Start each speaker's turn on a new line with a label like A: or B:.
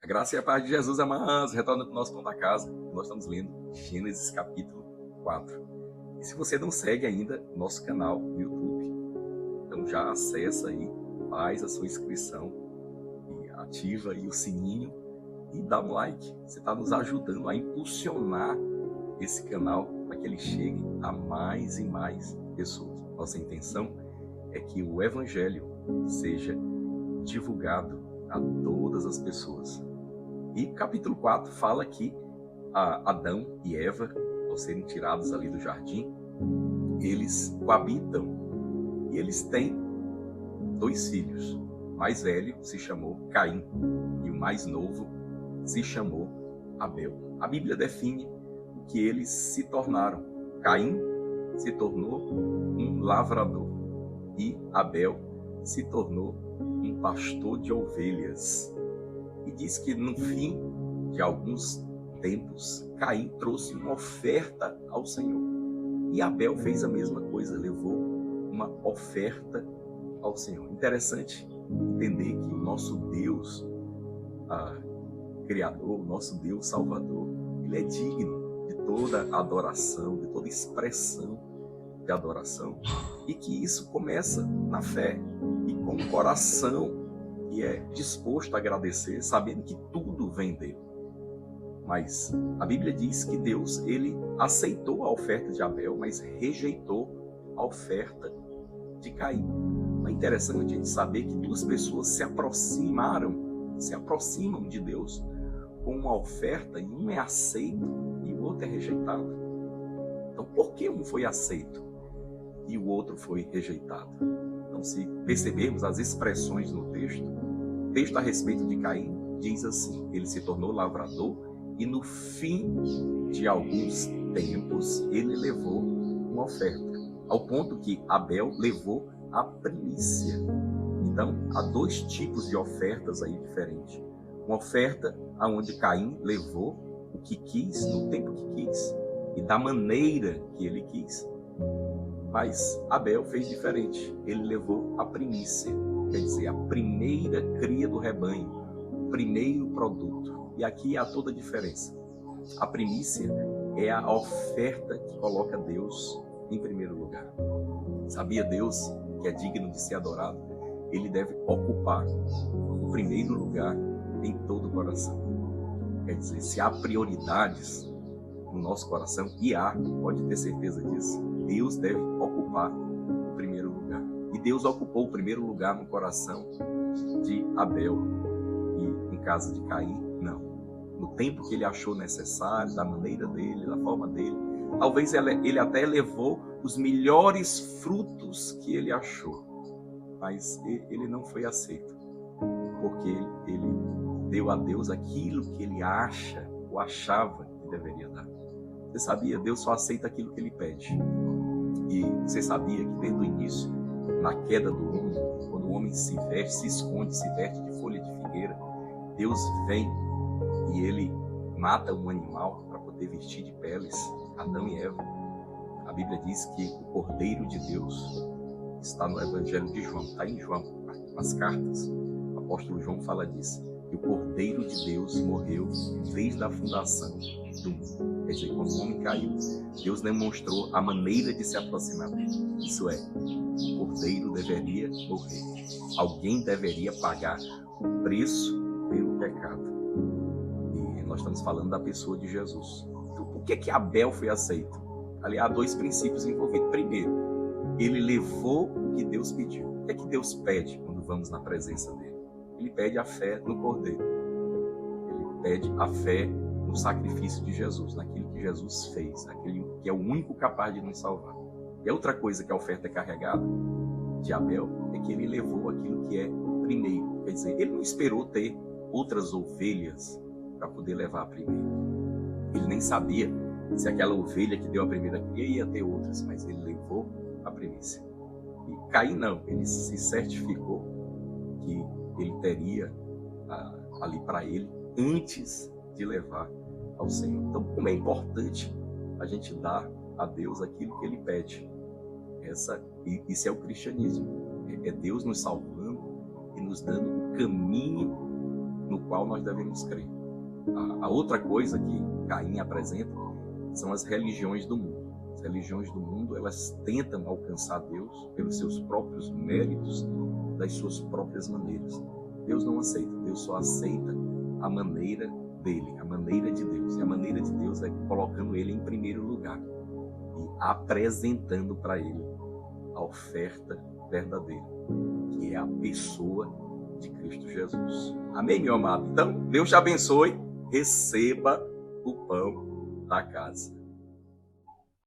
A: A graça e a paz de Jesus, amados, retorna para o nosso pão da casa. Nós estamos lendo Gênesis capítulo 4. E se você não segue ainda o nosso canal no YouTube, então já acessa aí, faz a sua inscrição e ativa aí o sininho e dá um like. Você está nos ajudando a impulsionar esse canal para que ele chegue a mais e mais pessoas. Nossa intenção é que o Evangelho seja divulgado a todas as pessoas. E capítulo 4 fala que Adão e Eva, ao serem tirados ali do jardim, eles coabitam e eles têm 2 filhos. O mais velho se chamou Caim e o mais novo se chamou Abel. A Bíblia define o que eles se tornaram. Caim se tornou um lavrador e Abel se tornou um pastor de ovelhas. E diz que no fim de alguns tempos, Caim trouxe uma oferta ao Senhor. E Abel fez a mesma coisa, levou uma oferta ao Senhor. Interessante entender que o nosso Deus Criador, o nosso Deus Salvador, ele é digno de toda adoração, de toda expressão de adoração. E que isso começa na fé e com o coração que é disposto a agradecer, sabendo que tudo vem dele. Mas a Bíblia diz que Deus, ele aceitou a oferta de Abel, mas rejeitou a oferta de Caim. É interessante a gente saber que 2 pessoas se aproximam de Deus com uma oferta, e um é aceito e o outro é rejeitado. Então, por que um foi aceito e o outro foi rejeitado? Então, se percebermos as expressões no texto, o texto a respeito de Caim diz assim: ele se tornou lavrador e no fim de alguns tempos ele levou uma oferta, ao ponto que Abel levou a primícia. Então, há 2 tipos de ofertas aí diferentes. Uma oferta onde Caim levou o que quis, no tempo que quis e da maneira que ele quis. Mas Abel fez diferente. Ele levou a primícia, quer dizer, a primeira cria do rebanho, o primeiro produto. E aqui há toda a diferença. A primícia é a oferta que coloca Deus em primeiro lugar. Sabia Deus que é digno de ser adorado? Ele deve ocupar o primeiro lugar em todo o coração. Quer dizer, se há prioridades no nosso coração, e há, pode ter certeza disso, Deus deve ocupar o primeiro lugar. E Deus ocupou o primeiro lugar no coração de Abel. E em casa de Caim, não. No tempo que ele achou necessário, da maneira dele, da forma dele. Talvez ele até levou os melhores frutos que ele achou. Mas ele não foi aceito. Porque ele deu a Deus aquilo que ele acha ou achava que deveria dar. Você sabia? Deus só aceita aquilo que ele pede. E você sabia que desde o início, na queda do homem, quando o homem se veste, se esconde, se veste de folha de figueira, Deus vem e ele mata um animal para poder vestir de peles Adão e Eva. A Bíblia diz que o Cordeiro de Deus está no Evangelho de João, está em João, nas cartas. O apóstolo João fala disso. Que o Cordeiro de Deus morreu desde a fundação do mundo. Quer dizer, quando o homem caiu, Deus demonstrou a maneira de se aproximar dele. Isso é, o Cordeiro deveria morrer. Alguém deveria pagar o preço pelo pecado. E nós estamos falando da pessoa de Jesus. Então, por que Abel foi aceito? Ali há 2 princípios envolvidos. Primeiro, ele levou o que Deus pediu. O que é que Deus pede quando vamos na presença dele? Ele pede a fé no Cordeiro. Ele pede a fé no sacrifício de Jesus, naquilo que Jesus fez, naquele que é o único capaz de nos salvar. E a outra coisa que a oferta é carregada de Abel é que ele levou aquilo que é primeiro. Quer dizer, ele não esperou ter outras ovelhas para poder levar a primeira. Ele nem sabia se aquela ovelha que deu a primeira cria ia ter outras, mas ele levou a primícia. E Caim não, ele se certificou que ele teria ali para ele antes de levar ao Senhor. Então, como é importante a gente dar a Deus aquilo que ele pede. Isso é o cristianismo. É Deus nos salvando e nos dando o caminho no qual nós devemos crer. A outra coisa que Caim apresenta são as religiões do mundo. As religiões do mundo, elas tentam alcançar Deus pelos seus próprios méritos, das suas próprias maneiras. Deus não aceita, Deus só aceita a maneira dele, a maneira de Deus. E a maneira de Deus é colocando ele em primeiro lugar e apresentando para ele a oferta verdadeira, que é a pessoa de Cristo Jesus. Amém, meu amado? Então, Deus te abençoe, receba o pão da casa.